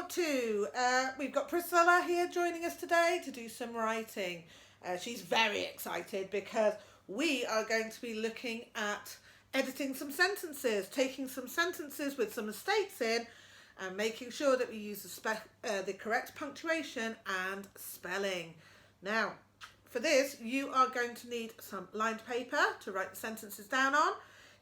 Part 2. We've got Priscilla here joining us today to do some writing. She's very excited because we are going to be looking at editing some sentences, taking some sentences with some mistakes in and making sure that we use the correct punctuation and spelling. Now, for this, you are going to need some lined paper to write the sentences down on.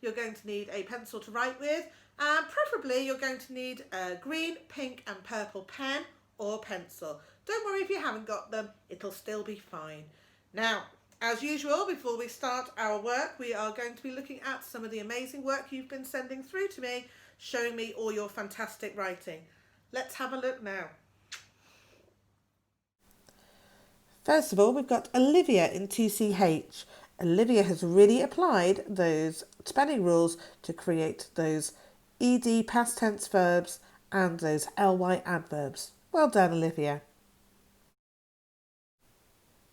You're going to need a pencil to write with, and preferably you're going to need a green, pink and purple pen or pencil. Don't worry if you haven't got them, it'll still be fine. Now, as usual, before we start our work, we are going to be looking at some of the amazing work you've been sending through to me, showing me all your fantastic writing. Let's have a look now. First of all, we've got Olivia in 2CH. Olivia has really applied those spelling rules to create those ED past tense verbs and those LY adverbs. Well done, Olivia.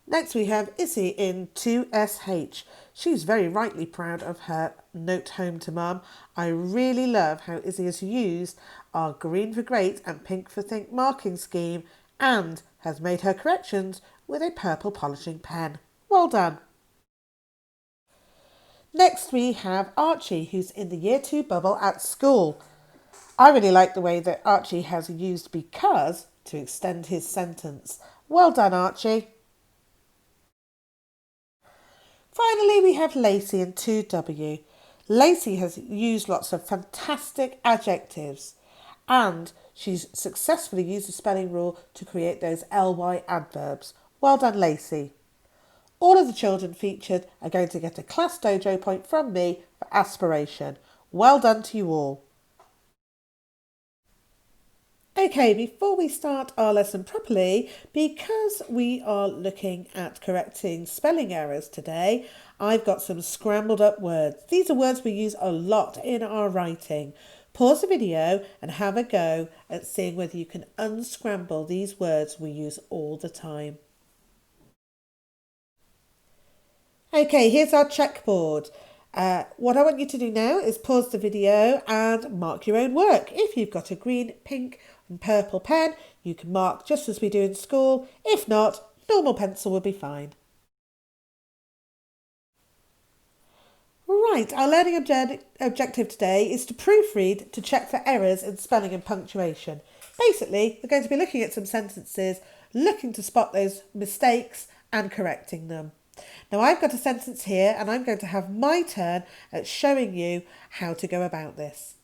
Next we have Izzy in 2SH. She's very rightly proud of her note home to mum. I really love how Izzy has used our green for great and pink for think marking scheme and has made her corrections with a purple polishing pen. Well done. Next we have Archie, who's in the year 2 bubble at school. I really like the way that Archie has used because to extend his sentence. Well done, Archie. Finally, we have Lacey in 2W. Lacey has used lots of fantastic adjectives and she's successfully used the spelling rule to create those LY adverbs. Well done, Lacey. All of the children featured are going to get a Class Dojo point from me for aspiration. Well done to you all. Okay, before we start our lesson properly, because we are looking at correcting spelling errors today, I've got some scrambled up words. These are words we use a lot in our writing. Pause the video and have a go at seeing whether you can unscramble these words we use all the time. Okay, here's our checkboard. What I want you to do now is pause the video and mark your own work. If you've got a green, pink and purple pen, you can mark just as we do in school. If not, normal pencil will be fine. Right, our learning objective today is to proofread to check for errors in spelling and punctuation. Basically, we're going to be looking at some sentences, looking to spot those mistakes and correcting them. Now I've got a sentence here and I'm going to have my turn at showing you how to go about this.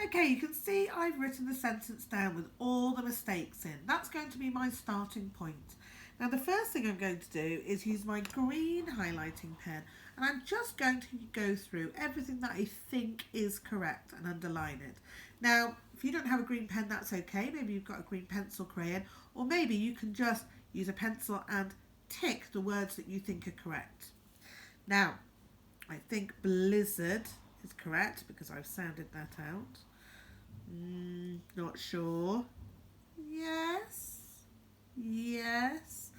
Okay, you can see I've written the sentence down with all the mistakes in. That's going to be my starting point. Now the first thing I'm going to do is use my green highlighting pen and I'm just going to go through everything that I think is correct and underline it. Now, if you don't have a green pen, that's okay. Maybe you've got a green pencil crayon, or maybe you can just use a pencil and tick the words that you think are correct. Now, I think blizzard is correct because I've sounded that out. Not sure. Yes. Yes.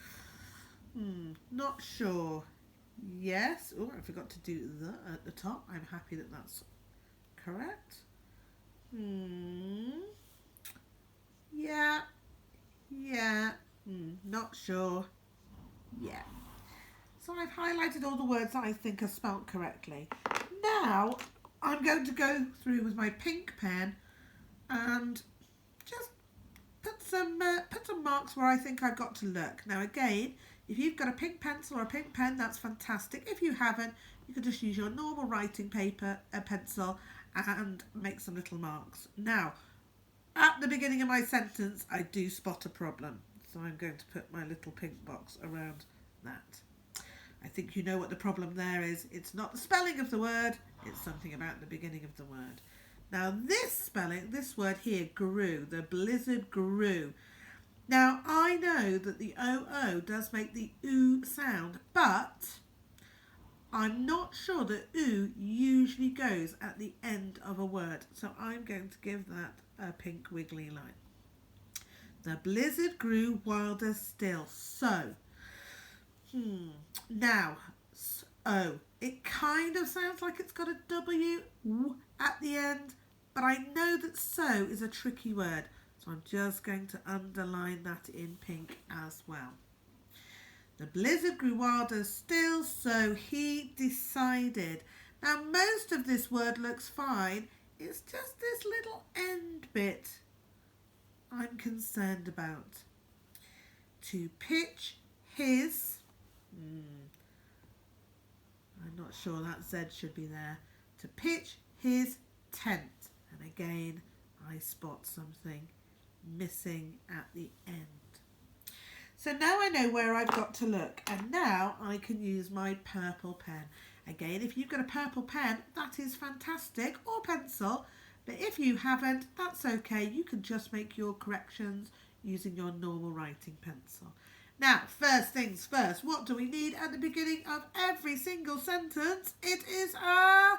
Not sure. Yes. Oh, I forgot to do the at the top. I'm happy that that's correct. Yeah. Yeah. Not sure. Yeah. So I've highlighted all the words that I think are spelt correctly. Now I'm going to go through with my pink pen and just put some marks where I think I've got to look. Now again, if you've got a pink pencil or a pink pen, that's fantastic. If you haven't, you can just use your normal writing paper, a pencil, and make some little marks. Now, at the beginning of my sentence, I do spot a problem. So I'm going to put my little pink box around that. I think you know what the problem there is. It's not the spelling of the word, it's something about the beginning of the word. Now this word here, grew, the blizzard grew. Now I know that the OO does make the oo sound, but I'm not sure that oo usually goes at the end of a word. So I'm going to give that a pink wiggly line. The blizzard grew wilder still. So, now, oh, it kind of sounds like it's got a W. at the end, but I know that so is a tricky word, so I'm just going to underline that in pink as well. The blizzard grew wilder still, so he decided. Now most of this word looks fine, it's just this little end bit I'm concerned about. To pitch his, I'm not sure that Z should be there. To pitch his tent. And again, I spot something missing at the end. So now I know where I've got to look, and now I can use my purple pen. Again, if you've got a purple pen, that is fantastic, or pencil, but if you haven't, that's okay. You can just make your corrections using your normal writing pencil. Now, first things first, what do we need at the beginning of every single sentence? It is a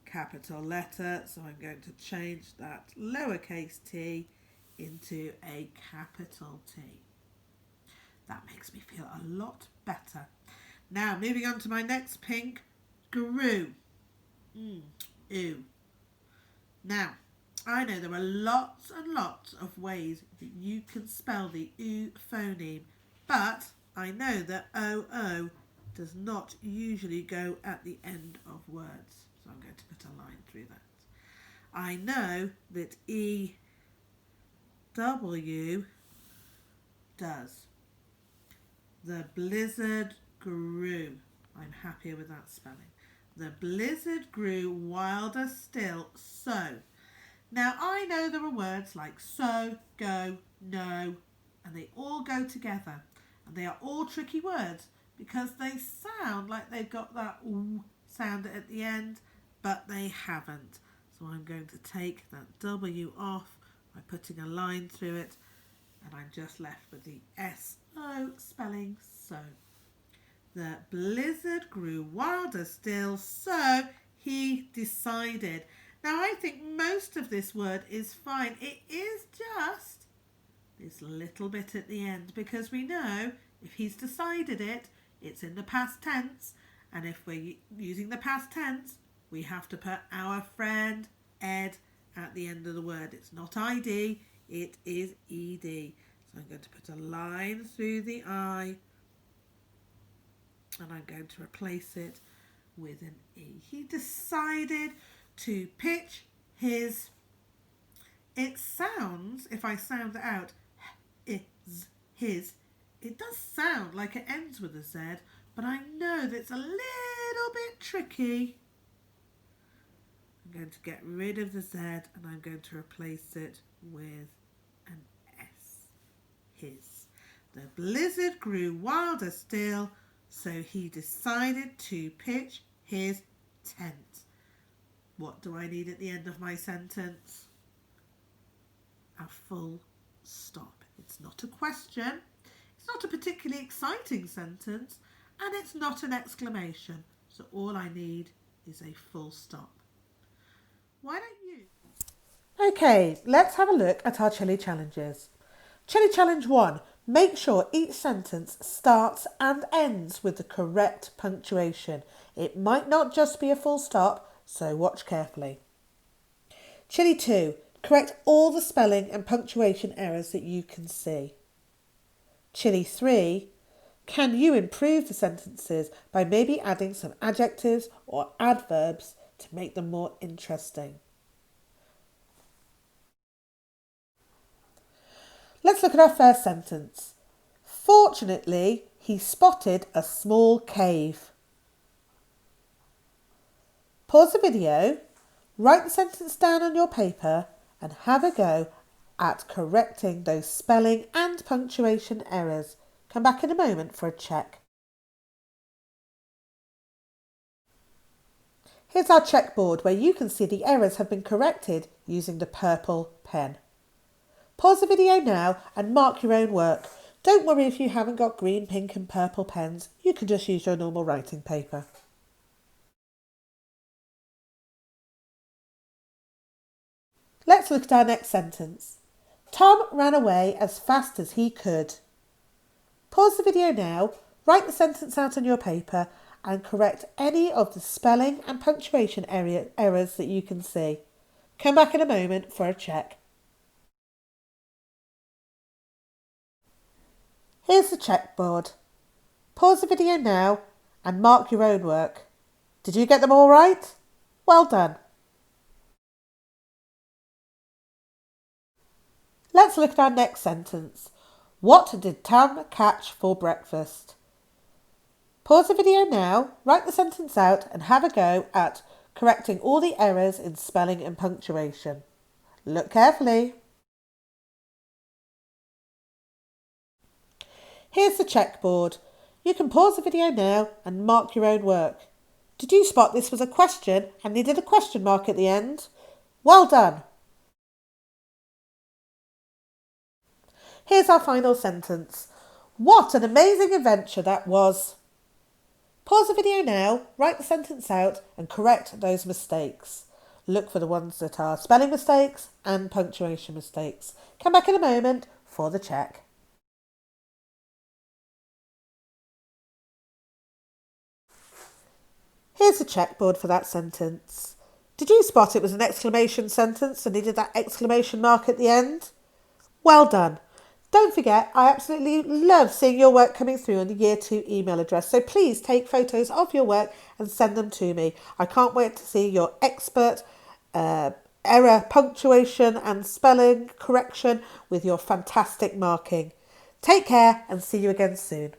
capital letter, so I'm going to change that lowercase t into a capital T. That makes me feel a lot better. Now, moving on to my next pink, grew. Ooh. Now, I know there are lots and lots of ways that you can spell the oo phoneme, but I know that oo does not usually go at the end of words. So I'm going to put a line through that. I know that EW does. The blizzard grew. I'm happier with that spelling. The blizzard grew wilder still, so. Now I know there are words like so, go, no, and they all go together. And they are all tricky words because they sound like they've got that ooh sound at the end, but they haven't. So I'm going to take that W off by putting a line through it, and I'm just left with the S-O spelling so. The blizzard grew wilder still, so he decided. Now I think most of this word is fine. It is just this little bit at the end, because we know if he's decided it, it's in the past tense, and if we're using the past tense, we have to put our friend Ed at the end of the word. It's not ID, it is ED. So I'm going to put a line through the I, and I'm going to replace it with an E. He decided to pitch his. It sounds, if I sound it out, is his. It does sound like it ends with a Z, but I know that it's a little bit tricky. I'm going to get rid of the Z and I'm going to replace it with an S. His. The blizzard grew wilder still, so he decided to pitch his tent. What do I need at the end of my sentence? A full stop. It's not a question, it's not a particularly exciting sentence, and it's not an exclamation. So all I need is a full stop. Why don't you? Okay, let's have a look at our Chili challenges. Chili challenge 1. Make sure each sentence starts and ends with the correct punctuation. It might not just be a full stop, so watch carefully. Chili 2. Correct all the spelling and punctuation errors that you can see. Chili 3. Can you improve the sentences by maybe adding some adjectives or adverbs to make them more interesting? Let's look at our first sentence. Fortunately, he spotted a small cave. Pause the video, write the sentence down on your paper and have a go at correcting those spelling and punctuation errors. Come back in a moment for a check. Here's our checkboard where you can see the errors have been corrected using the purple pen. Pause the video now and mark your own work. Don't worry if you haven't got green, pink and purple pens. You can just use your normal writing paper. Let's look at our next sentence. Tom ran away as fast as he could. Pause the video now, write the sentence out on your paper and correct any of the spelling and punctuation errors that you can see. Come back in a moment for a check. Here's the checkboard. Pause the video now and mark your own work. Did you get them all right? Well done. Let's look at our next sentence. What did Tam catch for breakfast? Pause the video now, write the sentence out and have a go at correcting all the errors in spelling and punctuation. Look carefully. Here's the checkboard. You can pause the video now and mark your own work. Did you spot this was a question and needed a question mark at the end? Well done. Here's our final sentence. What an amazing adventure that was. Pause the video now, write the sentence out and correct those mistakes. Look for the ones that are spelling mistakes and punctuation mistakes. Come back in a moment for the check. Here's the checkboard for that sentence. Did you spot it was an exclamation sentence and needed that exclamation mark at the end? Well done. Don't forget, I absolutely love seeing your work coming through on the Year 2 email address, so please take photos of your work and send them to me. I can't wait to see your expert error, punctuation and spelling correction with your fantastic marking. Take care and see you again soon.